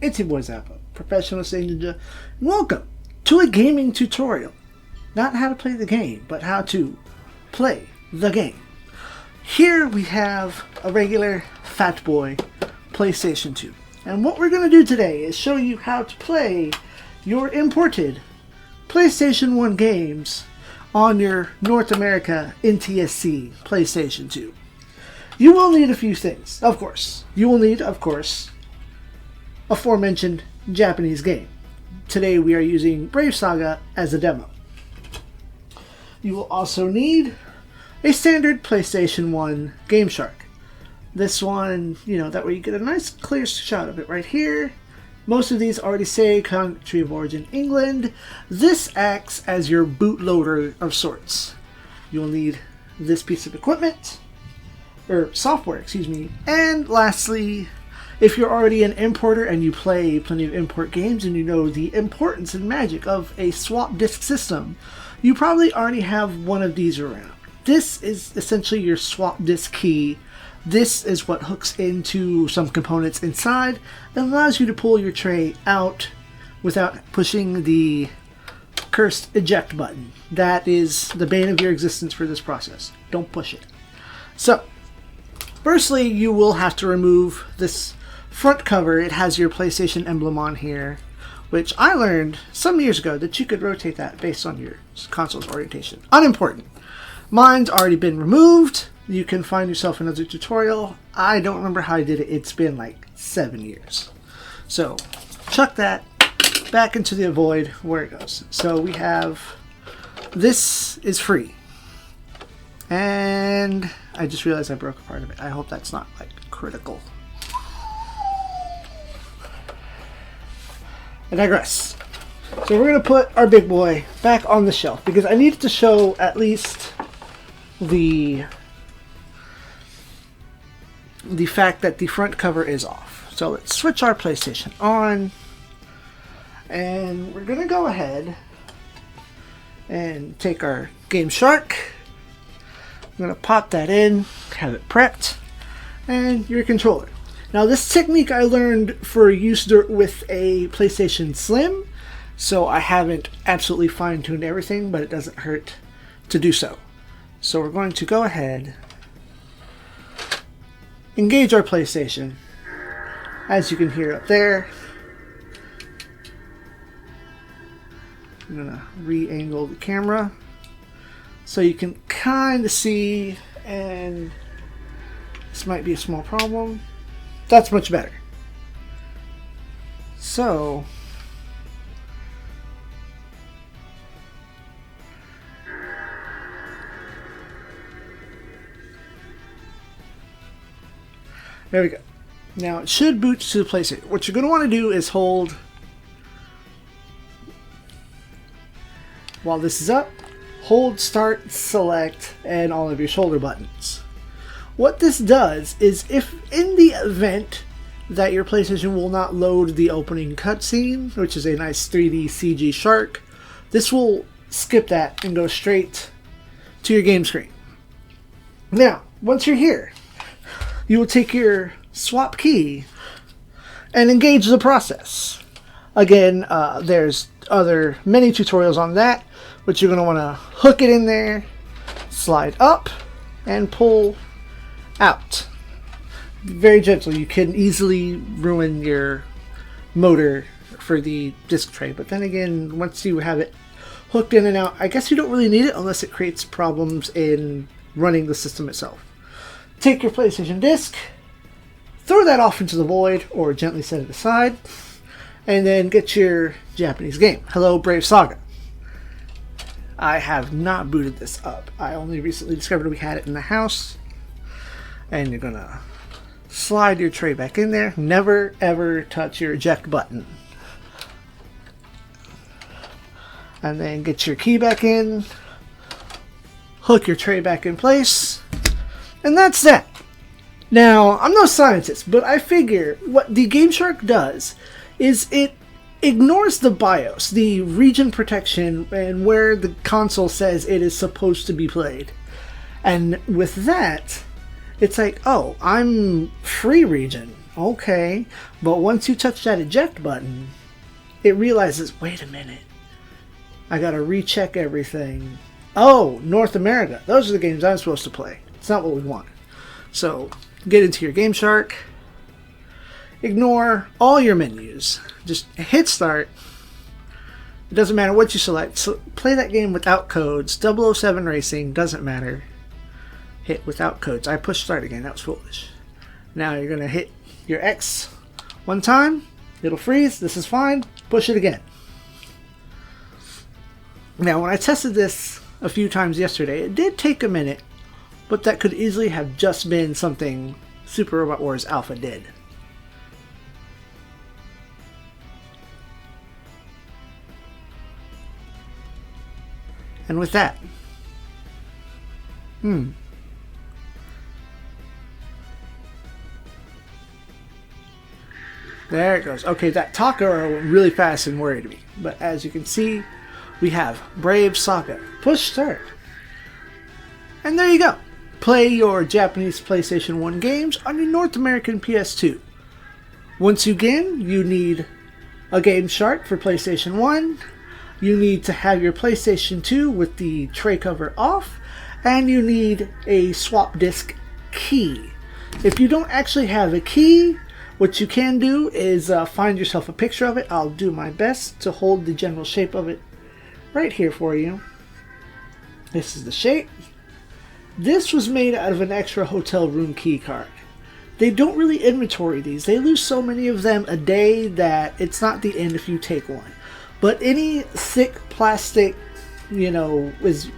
It's your boy Zappa, Professional Stage Ninja, and welcome to a gaming tutorial. Not how to play the game, but how to play the game. Here we have a regular Fat Boy PlayStation 2. And what we're going to do today is show you how to play your imported PlayStation 1 games on your North America NTSC PlayStation 2. You will need a few things, of course. You will need, of course, aforementioned Japanese game. Today we are using Brave Saga as a demo. You will also need a standard PlayStation 1 Game Shark. This one, that way you get a nice clear shot of it right here. Most of these already say country of origin England. This acts as your bootloader of sorts. You'll need this piece of equipment, or software, excuse me. And lastly, if you're already an importer and you play plenty of import games and you know the importance and magic of a swap disk system, you probably already have one of these around. This is essentially your swap disk key. This is what hooks into some components inside and allows you to pull your tray out without pushing the cursed eject button. That is the bane of your existence for this process. Don't push it. So, firstly, you will have to remove this front cover. It has your PlayStation emblem on here, which I learned some years ago that you could rotate that based on your console's orientation. Unimportant. Mine's already been removed. You can find yourself another tutorial. I don't remember how I did it. It's been like 7 years. So, chuck that back into the void where it goes. So we have, this is free. And I just realized I broke a part of it. I hope that's not like critical. I digress. So we're going to put our big boy back on the shelf because I needed to show at least the fact that the front cover is off. So let's switch our PlayStation on. And we're going to go ahead and take our Game Shark. I'm going to pop that in, have it prepped, and your controller. Now this technique I learned for use with a PlayStation Slim, so I haven't absolutely fine-tuned everything, but it doesn't hurt to do so. So we're going to go ahead, engage our PlayStation, as you can hear up there. I'm going to re-angle the camera so you can kind of see, and this might be a small problem. That's much better. So, there we go. Now it should boot to the PlayStation. What you're going to want to do is hold, while this is up, hold start, select, and all of your shoulder buttons. What this does is, if in the event that your PlayStation will not load the opening cutscene, which is a nice 3D CG shark, this will skip that and go straight to your game screen. Now, once you're here, you will take your swap key and engage the process. Again, there's many tutorials on that, but you're going to want to hook it in there, slide up, and pull out. Very gentle. You can easily ruin your motor for the disc tray, but then again, once you have it hooked in and out, I guess you don't really need it unless it creates problems in running the system itself. Take your PlayStation disc, throw that off into the void, or gently set it aside, and then get your Japanese game. Hello, Brave Saga. I have not booted this up. I only recently discovered we had it in the house. And you're going to slide your tray back in there. Never ever touch your eject button. And then get your key back in. Hook your tray back in place. And that's that. Now, I'm no scientist, but I figure what the Game Shark does is it ignores the BIOS, the region protection, and where the console says it is supposed to be played. And with that, it's like, oh, I'm free region. Okay, but once you touch that eject button, it realizes, wait a minute, I gotta recheck everything. Oh, North America. Those are the games I'm supposed to play. It's not what we want. So, get into your Game Shark. Ignore all your menus. Just hit start. It doesn't matter what you select. So play that game without codes. 007 Racing, doesn't matter. Hit without codes. I pushed start again. That was foolish. Now you're going to hit your X one time. It'll freeze. This is fine. Push it again. Now, when I tested this a few times yesterday, it did take a minute, but that could easily have just been something Super Robot Wars Alpha did. And with that, there it goes. Okay, that Taka went really fast and worried me. But as you can see, we have Brave Saga. Push start. And there you go. Play your Japanese PlayStation 1 games on your North American PS2. Once again, you need a Game Shark for PlayStation 1. You need to have your PlayStation 2 with the tray cover off. And you need a swap disc key. If you don't actually have a key, what you can do is find yourself a picture of it. I'll do my best to hold the general shape of it right here for you. This is the shape. This was made out of an extra hotel room key card. They don't really inventory these. They lose so many of them a day that it's not the end if you take one. But any thick plastic, is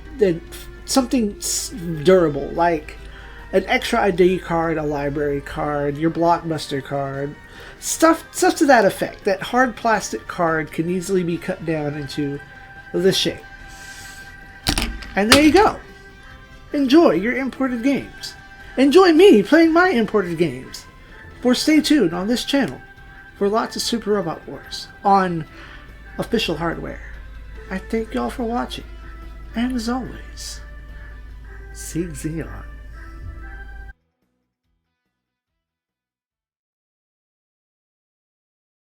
something durable, like an extra ID card, a library card, your Blockbuster card, stuff to that effect. That hard plastic card can easily be cut down into this shape. And there you go. Enjoy your imported games. Enjoy me playing my imported games. For stay tuned on this channel for lots of Super Robot Wars on official hardware. I thank y'all for watching. And as always, SIEG ZEON.